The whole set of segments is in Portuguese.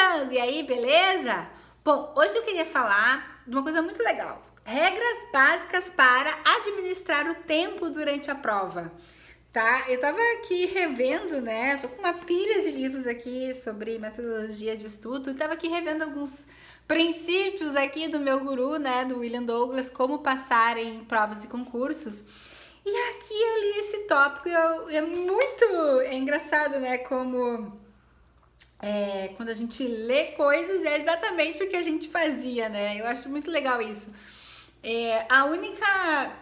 começando! E aí, beleza? Bom, hoje eu queria falar de uma coisa muito legal. Regras básicas para administrar o tempo durante a prova, tá? Eu tava aqui revendo, né? Tô com uma pilha de livros aqui sobre metodologia de estudo e tava aqui revendo alguns princípios aqui do meu guru, né? Do William Douglas, como passar em provas e concursos. E aqui eu li esse tópico e é engraçado, né? Como... quando a gente lê coisas, é exatamente o que a gente fazia, né? Eu acho muito legal isso. A única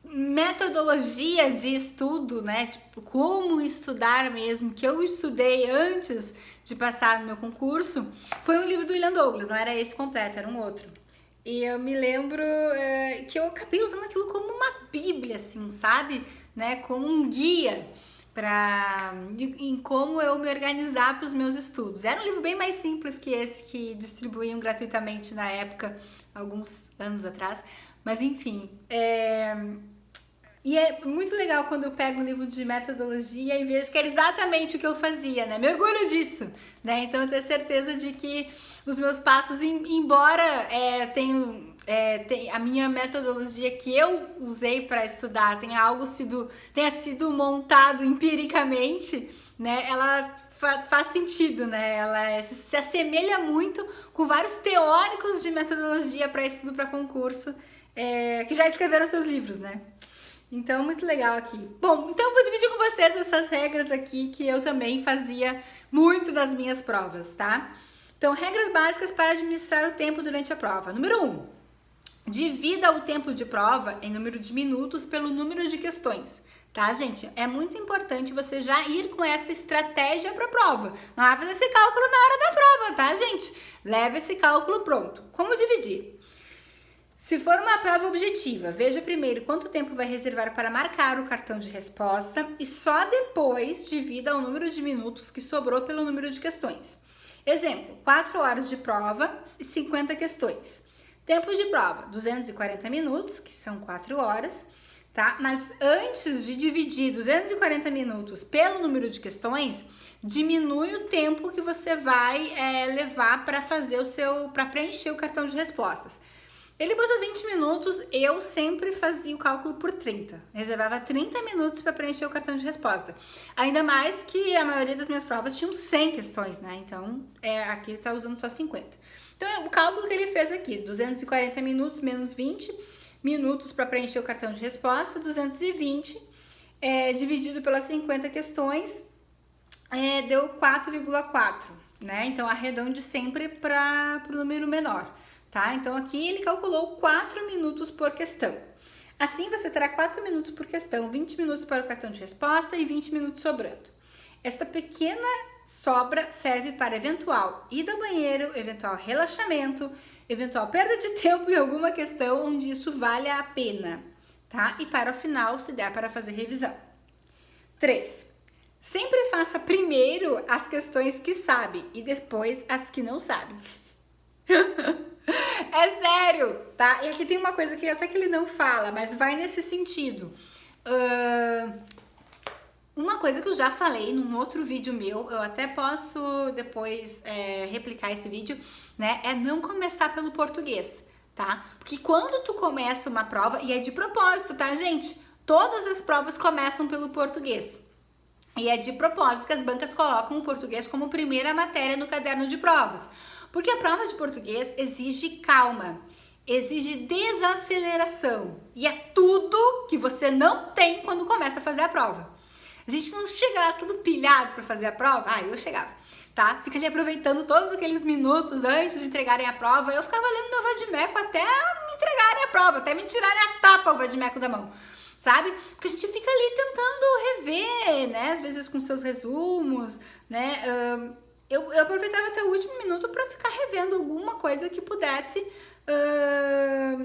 metodologia de estudo, né? Tipo, como estudar mesmo, que eu estudei antes de passar no meu concurso, foi um livro do William Douglas, não era esse completo, era um outro. E eu me lembro que eu acabei usando aquilo como uma bíblia, assim, sabe? Né? Como um guia em como eu me organizar para os meus estudos. Era um livro bem mais simples que esse que distribuíam gratuitamente na época, alguns anos atrás, mas enfim. E é muito legal quando eu pego um livro de metodologia e vejo que era exatamente o que eu fazia, né? Me orgulho disso, né? Então eu tenho certeza de que os meus passos, embora a minha metodologia que eu usei para estudar tenha sido montado empiricamente, né? Ela faz sentido, né? Ela se assemelha muito com vários teóricos de metodologia para estudo para concurso que já escreveram seus livros, né? Então, muito legal aqui. Bom, então eu vou dividir com vocês essas regras aqui que eu também fazia muito nas minhas provas, tá? Então, regras básicas para administrar o tempo durante a prova. Número 1. Divida o tempo de prova em número de minutos pelo número de questões, tá, gente? É muito importante você já ir com essa estratégia para a prova. Não vai fazer esse cálculo na hora da prova, tá, gente? Leva esse cálculo pronto. Como dividir? Se for uma prova objetiva, veja primeiro quanto tempo vai reservar para marcar o cartão de resposta e só depois divida o número de minutos que sobrou pelo número de questões. Exemplo, 4 horas de prova e 50 questões. Tempo de prova, 240 minutos, que são 4 horas, tá? Mas antes de dividir 240 minutos pelo número de questões, diminui o tempo que você vai levar para preencher o cartão de respostas. Ele botou 20 minutos, eu sempre fazia o cálculo por 30. Reservava 30 minutos para preencher o cartão de resposta. Ainda mais que a maioria das minhas provas tinham 100 questões, né? Então, aqui ele tá usando só 50. Então, o cálculo que ele fez aqui, 240 minutos menos 20 minutos para preencher o cartão de resposta, 220 dividido pelas 50 questões, deu 4,4, né? Então, arredonde sempre para o número menor. Tá? Então, aqui ele calculou 4 minutos por questão. Assim, você terá 4 minutos por questão, 20 minutos para o cartão de resposta e 20 minutos sobrando. Esta pequena sobra serve para eventual ida ao banheiro, eventual relaxamento, eventual perda de tempo em alguma questão onde isso vale a pena, tá? E para o final, se der para fazer revisão. 3. Sempre faça primeiro as questões que sabe e depois as que não sabe. É sério, tá? E aqui tem uma coisa que até que ele não fala, mas vai nesse sentido. Uma coisa que eu já falei num outro vídeo meu, eu até posso depois replicar esse vídeo, né? É não começar pelo português, tá? Porque quando tu começa uma prova, e é de propósito, tá, gente? Todas as provas começam pelo português. E é de propósito que as bancas colocam o português como primeira matéria no caderno de provas. Porque a prova de português exige calma, exige desaceleração. E é tudo que você não tem quando começa a fazer a prova. A gente não chega lá tudo pilhado para fazer a prova. Eu chegava, tá? Fica ali aproveitando todos aqueles minutos antes de entregarem a prova. Eu ficava lendo meu vadimeco até me entregarem a prova, até me tirarem a tapa o vadimeco da mão. Sabe? Porque a gente fica ali tentando rever, né? Às vezes com seus resumos, né? Eu aproveitava até o último minuto para ficar revendo alguma coisa que pudesse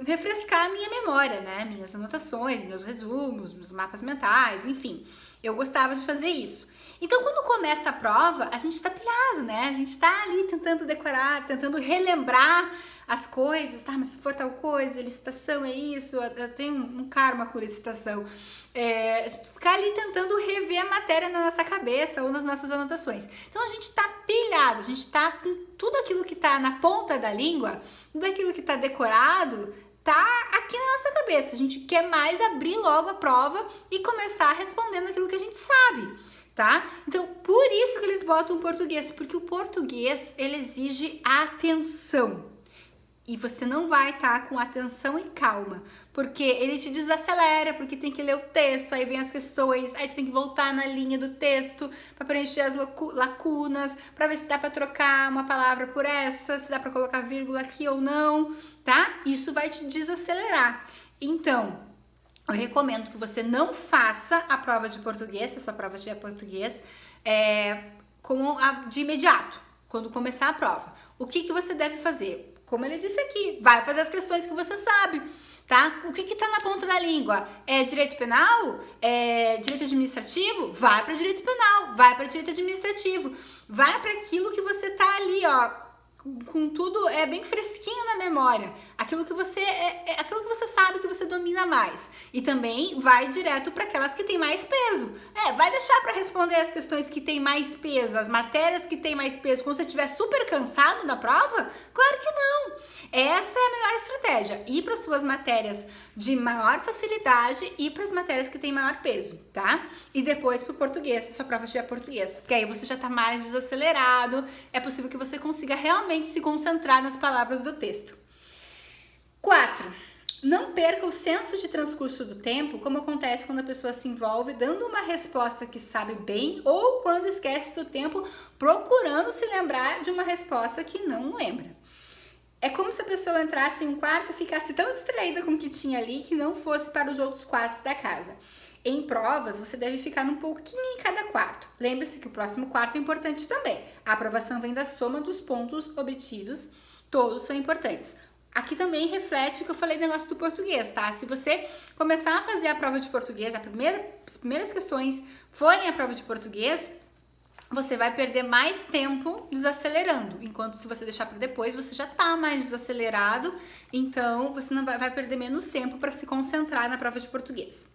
refrescar a minha memória, né? Minhas anotações, meus resumos, meus mapas mentais, enfim. Eu gostava de fazer isso. Então, quando começa a prova, a gente tá pilhado, né? A gente tá ali tentando decorar, tentando relembrar as coisas, tá? Mas se for tal coisa, licitação é isso, eu tenho um karma com licitação. Ficar ali tentando rever a matéria na nossa cabeça ou nas nossas anotações. Então a gente tá pilhado, a gente tá com tudo aquilo que tá na ponta da língua, tudo aquilo que tá decorado, tá aqui na nossa cabeça. A gente quer mais abrir logo a prova e começar respondendo aquilo que a gente sabe, tá? Então, por isso que eles botam o português, porque o português, ele exige atenção. E você não vai estar com atenção e calma, porque ele te desacelera, porque tem que ler o texto, aí vem as questões, aí tu tem que voltar na linha do texto para preencher as lacunas, para ver se dá para trocar uma palavra por essa, se dá para colocar vírgula aqui ou não, tá? Isso vai te desacelerar. Então, eu recomendo que você não faça a prova de português, se a sua prova tiver português, de imediato, quando começar a prova. O que você deve fazer? Como ele disse aqui, vai fazer as questões que você sabe, tá? O que tá na ponta da língua? É direito penal? É direito administrativo? Vai para direito penal, vai para direito administrativo, vai para aquilo que você tá ali, ó, com tudo bem fresquinho na memória, aquilo que você sabe, que você domina mais. E também vai direto para aquelas que tem mais peso. Vai deixar para responder as questões que tem mais peso, as matérias que tem mais peso, quando você estiver super cansado da prova? Claro que não. Essa é a melhor estratégia. Ir para suas matérias de maior facilidade e para as matérias que tem maior peso, tá? E depois pro português, se sua prova tiver português, porque aí você já tá mais desacelerado, é possível que você consiga realmente se concentrar nas palavras do texto. 4. Não perca o senso de transcurso do tempo, como acontece quando a pessoa se envolve dando uma resposta que sabe bem ou quando esquece do tempo procurando se lembrar de uma resposta que não lembra. É como se a pessoa entrasse em um quarto e ficasse tão distraída com o que tinha ali que não fosse para os outros quartos da casa. Em provas, você deve ficar um pouquinho em cada quarto. Lembre-se que o próximo quarto é importante também. A aprovação vem da soma dos pontos obtidos, todos são importantes. Aqui também reflete o que eu falei do negócio do português, tá? Se você começar a fazer a prova de português, as primeiras questões forem a prova de português, você vai perder mais tempo desacelerando, enquanto se você deixar para depois, você já tá mais desacelerado, então você não vai perder menos tempo para se concentrar na prova de português.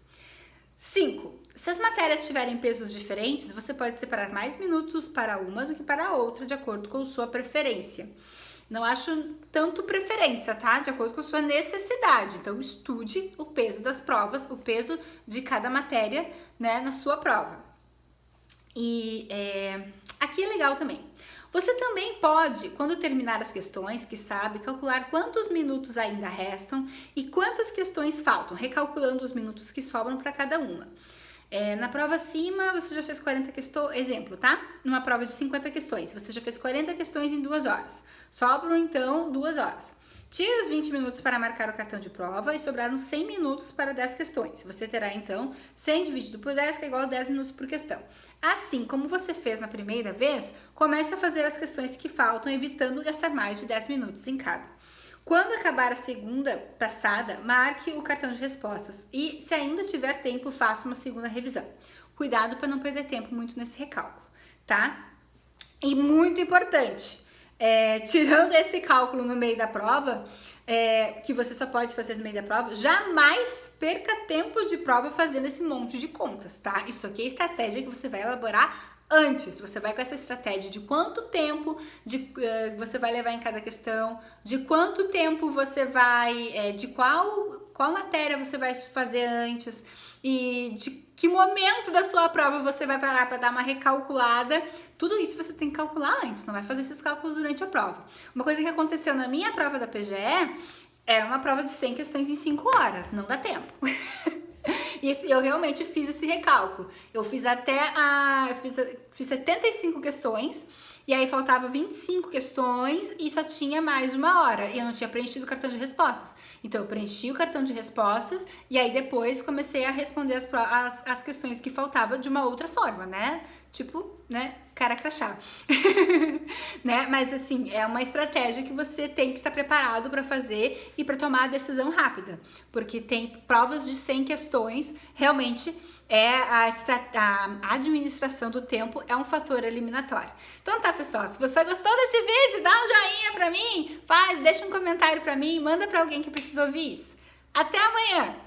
5. Se as matérias tiverem pesos diferentes, você pode separar mais minutos para uma do que para a outra, de acordo com sua preferência. Não acho tanto preferência, tá? De acordo com a sua necessidade. Então, estude o peso das provas, o peso de cada matéria, né, na sua prova. E aqui é legal também. Você também pode, quando terminar as questões, que sabe, calcular quantos minutos ainda restam e quantas questões faltam, recalculando os minutos que sobram para cada uma. Na prova acima, você já fez 40 questões, exemplo, tá? Numa prova de 50 questões, você já fez 40 questões em 2 horas. Sobram, então, 2 horas. Tire os 20 minutos para marcar o cartão de prova e sobraram 100 minutos para 10 questões. Você terá, então, 100 dividido por 10, que é igual a 10 minutos por questão. Assim como você fez na primeira vez, comece a fazer as questões que faltam, evitando gastar mais de 10 minutos em cada. Quando acabar a segunda passada, marque o cartão de respostas e, se ainda tiver tempo, faça uma segunda revisão. Cuidado para não perder tempo muito nesse recálculo, tá? E muito importante, tirando esse cálculo no meio da prova, que você só pode fazer no meio da prova, jamais perca tempo de prova fazendo esse monte de contas, tá? Isso aqui é estratégia que você vai elaborar antes. Você vai com essa estratégia de quanto tempo você vai levar em cada questão, de quanto tempo você vai, de qual matéria você vai fazer antes e de que momento da sua prova você vai parar para dar uma recalculada. Tudo isso você tem que calcular antes, não vai fazer esses cálculos durante a prova. Uma coisa que aconteceu na minha prova da PGE era uma prova de 100 questões em 5 horas, não dá tempo. E eu realmente fiz esse recálculo. Eu fiz fiz 75 questões e aí faltava 25 questões e só tinha mais 1 hora. E eu não tinha preenchido o cartão de respostas. Então eu preenchi o cartão de respostas e aí depois comecei a responder as questões que faltavam de uma outra forma, né? tipo, né, cara crachá. Né? Mas assim, é uma estratégia que você tem que estar preparado para fazer e para tomar a decisão rápida, porque tem provas de 100 questões, realmente a administração do tempo é um fator eliminatório. Então tá, pessoal, se você gostou desse vídeo, dá um joinha pra mim, deixa um comentário pra mim, manda pra alguém que precisa ouvir isso. Até amanhã!